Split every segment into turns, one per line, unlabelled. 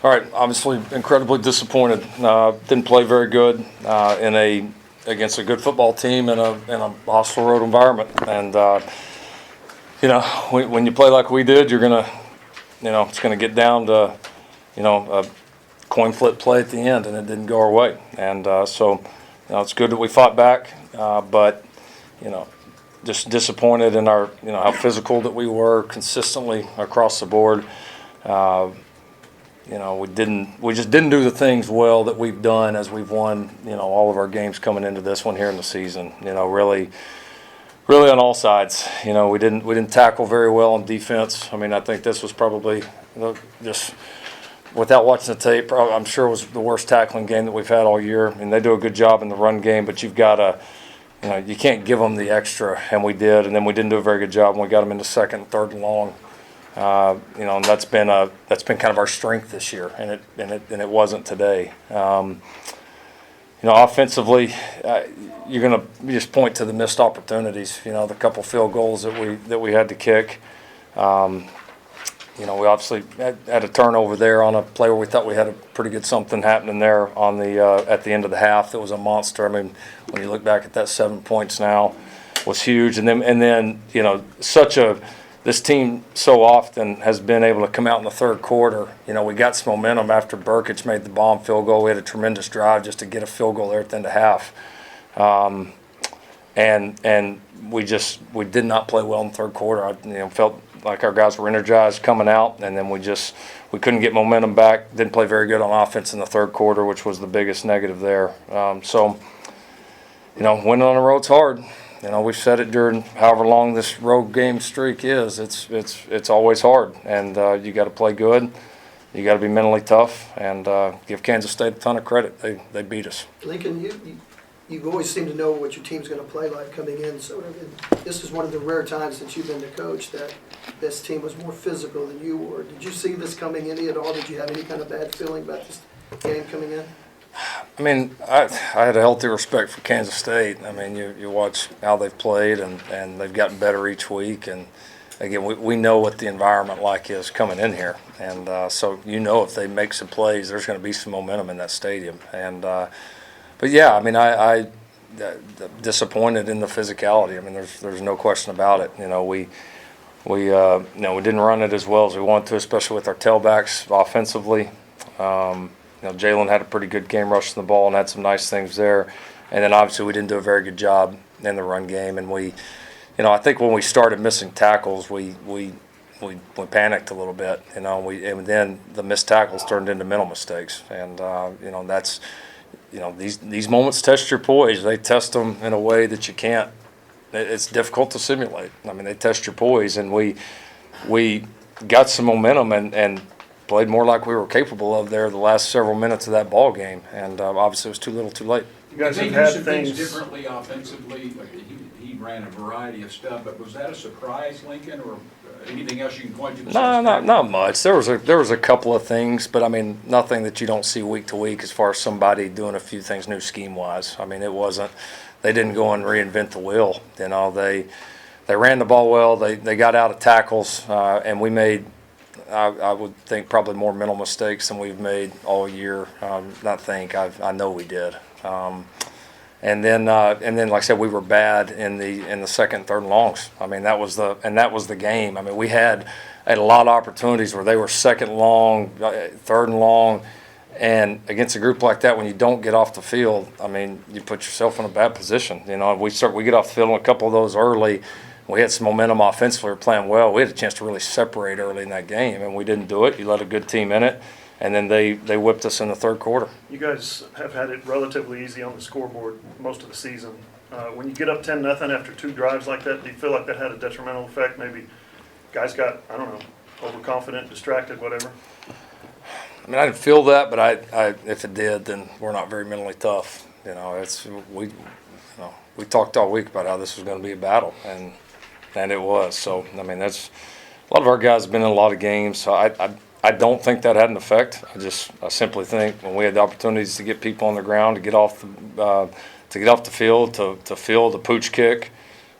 All right, obviously incredibly disappointed. Didn't play very good against a good football team in a hostile road environment. And when you play like we did, you're gonna, it's gonna get down to, a coin flip play at the end, and it didn't go our way. And so it's good that we fought back, but just disappointed in our, how physical that we were consistently across the board. We just didn't do the things well that we've done as we've won, all of our games coming into this one here in the season. Really on all sides. We didn't tackle very well on defense. I mean, I think this was probably just without watching the tape, I'm sure it was the worst tackling game that we've had all year. I mean, they do a good job in the run game, but you've got to, you can't give them the extra, and we did. And then we didn't do a very good job when we got them into second and third and long. And that's been kind of our strength this year, and it wasn't today. Offensively, you're going to just point to the missed opportunities. The couple field goals that we had to kick. We obviously had a turnover there on a play where we thought we had a pretty good something happening there on the at the end of the half. That was a monster. I mean, when you look back at that, 7 points now was huge, and then this team so often has been able to come out in the third quarter. We got some momentum after Burkich made the bomb field goal. We had a tremendous drive just to get a field goal there at the end of half. And we did not play well in the third quarter. I felt like our guys were energized coming out, and then we couldn't get momentum back. Didn't play very good on offense in the third quarter, which was the biggest negative there. Winning on the road's hard. We've said it during however long this road game streak is. It's always hard, and you got to play good. You got to be mentally tough, and give Kansas State a ton of credit. They beat us.
Lincoln, you always seem to know what your team's going to play like coming in. So this is one of the rare times since you've been the coach that this team was more physical than you were. Did you see this coming in at all? Did you have any kind of bad feeling about this game coming in?
I mean, I had a healthy respect for Kansas State. I mean, you watch how they've played, and they've gotten better each week. And, again, we know what the environment like is coming in here. And so if they make some plays, there's going to be some momentum in that stadium. And but, yeah, I mean, I disappointed in the physicality. I mean, there's no question about it. We didn't run it as well as we wanted to, especially with our tailbacks offensively. Jalen had a pretty good game rushing the ball and had some nice things there. And then obviously we didn't do a very good job in the run game. And I think when we started missing tackles, we panicked a little bit, and then the missed tackles turned into mental mistakes. And, that's, these moments test your poise. They test them in a way that you can't, it's difficult to simulate. I mean, they test your poise, and we got some momentum and played more like we were capable of there the last several minutes of that ball game, and obviously it was too little too late.
You guys have had things differently offensively. He ran a variety of stuff, but was that a surprise, Lincoln, or anything else you can point to?
No, not much. There was a couple of things, but I mean nothing that you don't see week to week as far as somebody doing a few things new scheme wise. I mean, they didn't go and reinvent the wheel. They ran the ball well. They got out of tackles, and we made, I would think, probably more mental mistakes than we've made all year. I know we did. And then, like I said, we were bad in the second, third and longs. I mean, that was the game. I mean, we had a lot of opportunities where they were second long, third and long, and against a group like that, when you don't get off the field, I mean, you put yourself in a bad position. We get off the field on a couple of those early. We had some momentum offensively. We were playing well. We had a chance to really separate early in that game, and we didn't do it. You let a good team in it, and then they whipped us in the third quarter.
You guys have had it relatively easy on the scoreboard most of the season. When you get up 10-0 after two drives like that, do you feel like that had a detrimental effect? Maybe guys got, I don't know, overconfident, distracted, whatever?
I mean, I didn't feel that, but I if it did, then we're not very mentally tough. We talked all week about how this was going to be a battle, and it was. So, I mean, that's a lot of our guys have been in a lot of games. So I don't think that had an effect. I simply think when we had the opportunities to get people on the ground, to get off the field, to field a pooch kick,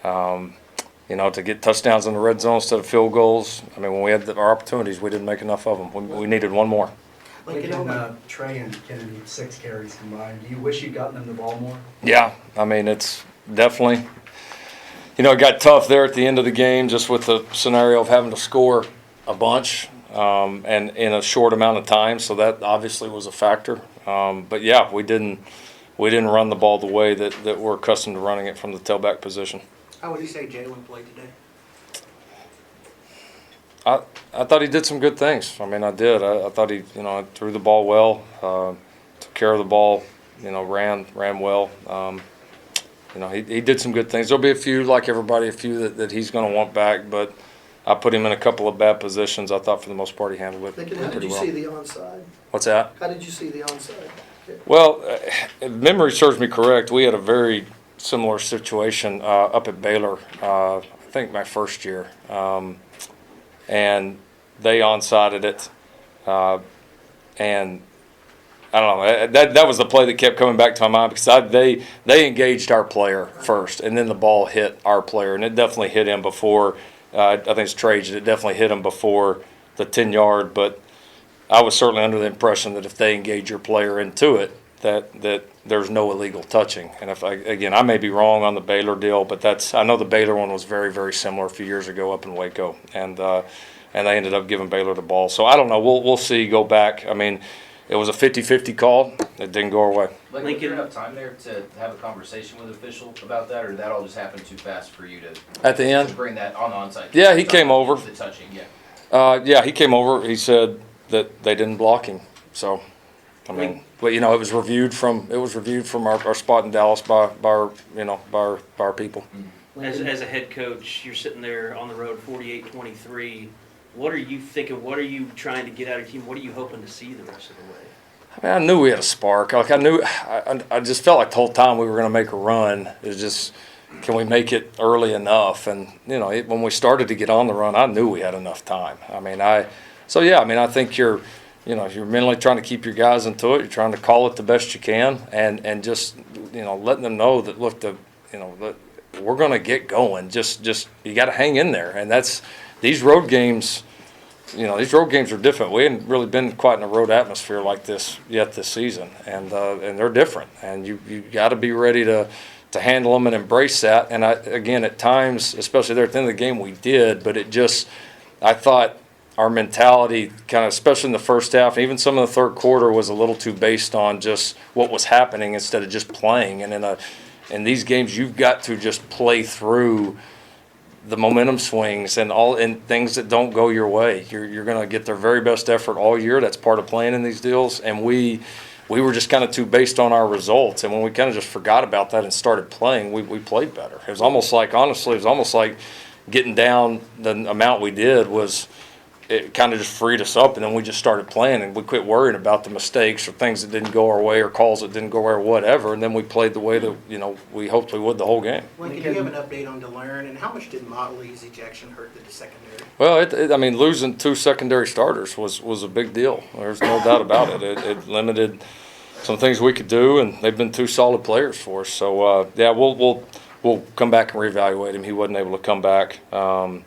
to get touchdowns in the red zone instead of field goals. I mean, when we had our opportunities, we didn't make enough of them. We needed one more.
Lincoln, Trey and Kennedy, 6 carries combined. Do you wish you'd gotten them the ball more?
Yeah, I mean, it's definitely, it got tough there at the end of the game just with the scenario of having to score a bunch and in a short amount of time. So that obviously was a factor. But yeah, we didn't run the ball the way that we're accustomed to running it from the tailback position.
How would you say Jalen played today?
I thought he did some good things. I mean, I did. I thought he, threw the ball well, took care of the ball, ran well. He did some good things. There'll be a few, like everybody, that he's going to want back, but I put him in a couple of bad positions. I thought for the most part he handled it
Lincoln, how did
pretty
you
well.
see the onside?
What's that?
How did you see the onside?
Well, if memory serves me correct, we had a very similar situation up at Baylor, I think my first year. And they onsided it. And I don't know, that was the play that kept coming back to my mind because they engaged our player first, and then the ball hit our player, and it definitely hit him before, I think it's Trajan, it definitely hit him before the 10-yard, but I was certainly under the impression that if they engage your player into it, that there's no illegal touching. And I may be wrong on the Baylor deal, but I know the Baylor one was very, very similar a few years ago up in Waco, and they ended up giving Baylor the ball. So I don't know. We'll see. Go back. I mean, it was a 50-50 call. It didn't go our way.
Like, was there enough time there to have a conversation with the official about that, or did that all just happen too fast for you to
At the end?
to bring that on the onside?
Yeah, he came over.
The touching, yeah.
Yeah, he came over. He said that they didn't block him. So, I mean, but it was reviewed from our spot in Dallas by our people.
As a head coach, you're sitting there on the road 48-23. What are you thinking? What are you trying to get out of your team? What are you hoping to see the rest of the way?
I mean, I knew we had a spark. Like I just felt like the whole time we were going to make a run. It was just, can we make it early enough? And when we started to get on the run, I knew we had enough time. I think you're mentally trying to keep your guys into it. You're trying to call it the best you can, and just letting them know that that we're going to get going. Just you got to hang in there, and that's these road games. These road games are different. We hadn't really been quite in a road atmosphere like this yet this season, and they're different. And you got to be ready to handle them and embrace that. And again, at times, especially there at the end of the game, we did. But I thought our mentality, kind of, especially in the first half, even some of the third quarter, was a little too based on just what was happening instead of just playing. And in these games, you've got to just play through the momentum swings and things that don't go your way. You're going to get their very best effort all year. That's part of playing in these deals. And we were just kind of too based on our results. And when we kind of just forgot about that and started playing, we played better. It was almost like, honestly, getting down the amount we did it kind of just freed us up, and then we just started playing, and we quit worrying about the mistakes or things that didn't go our way or calls that didn't go our way or whatever, and then we played the way that we hoped we would the whole game.
Lincoln, do you have an update on DeLearn, and how much did Motley's ejection hurt the secondary?
Well, losing 2 secondary starters was a big deal. There's no doubt about it. It limited some things we could do, and they've been 2 solid players for us. So we'll come back and reevaluate him. He wasn't able to come back, and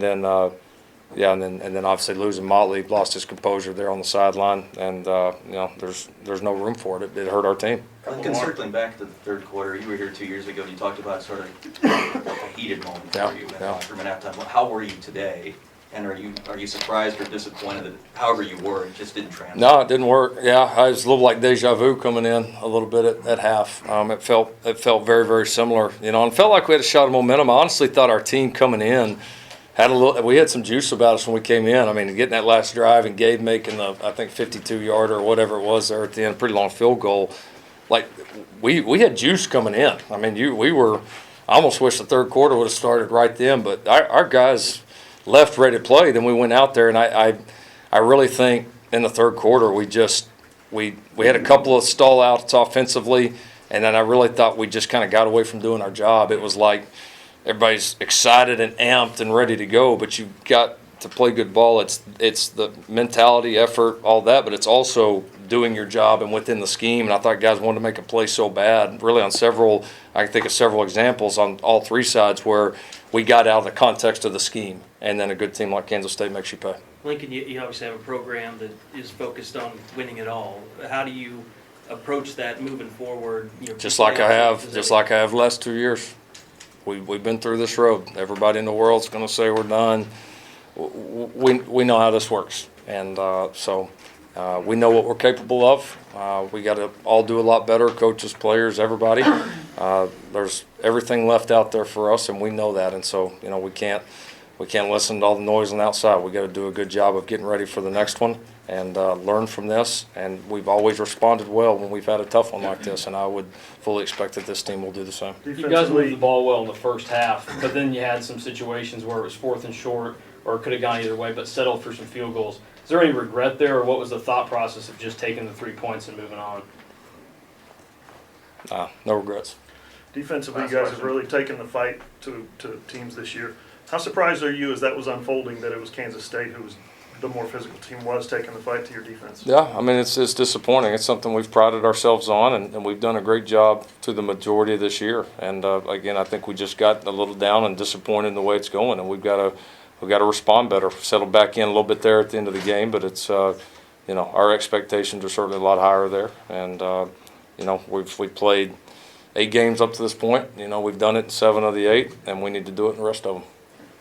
then obviously losing Motley, lost his composure there on the sideline, and there's no room for it. It hurt our team.
Lincoln, circling back to the third quarter, you were here 2 years ago and you talked about sort of a heated moment for you from an halftime. How were you today? And are you surprised or disappointed that however you were, it just didn't translate?
No, it didn't work. Yeah, I was a little like deja vu coming in a little bit at half. It felt very, very similar, and it felt like we had a shot of momentum. I honestly thought our team coming in we had some juice about us when we came in. Getting that last drive and Gabe making the, I think, 52-yarder or whatever it was there at the end, pretty long field goal. Like, we had juice coming in. I almost wish the third quarter would have started right then, but our guys left ready to play. Then we went out there, and I really think in the third quarter we had a couple of stall outs offensively, and then I really thought we just kind of got away from doing our job. It was like everybody's excited and amped and ready to go, but you've got to play good ball. It's the mentality, effort, all that, but it's also doing your job and within the scheme. And I thought guys wanted to make a play so bad, really I can think of several examples on all 3 sides where we got out of the context of the scheme, and then a good team like Kansas State makes you pay.
Lincoln, you obviously have a program that is focused on winning it all. How do you approach that moving forward? You know,
Just like I have the last 2 years. We've been through this road. Everybody in the world's going to say we're done. We know how this works, and so we know what we're capable of. We got to all do a lot better, coaches, players, everybody. There's everything left out there for us, and we know that. And so, you know, we can't listen to all the noise on the outside. We got to do a good job of getting ready for the next one and learn from this. And we've always responded well when we've had a tough one like this, and I would fully expect that this team will do the same.
You guys moved the ball well in the first half, but then you had some situations where it was 4th and short, or it could have gone either way, but settled for some field goals. Is there any regret there, or what was the thought process of just taking the 3 points and moving on?
No regrets.
Defensively, you guys have really taken the fight to teams this year. How surprised are you as that was unfolding that it was Kansas State who was the more physical team was taking the fight to your defense?
Yeah, I mean, it's disappointing. It's something we've prided ourselves on, and we've done a great job to the majority of this year. And again, I think we just got a little down and disappointed in the way it's going, and we've got to respond better, settle back in a little bit there at the end of the game. But it's you know, our expectations are certainly a lot higher there, and you know, we've played 8 games up to this point. You know, we've done it in 7 of the 8, and we need to do it in the rest of them.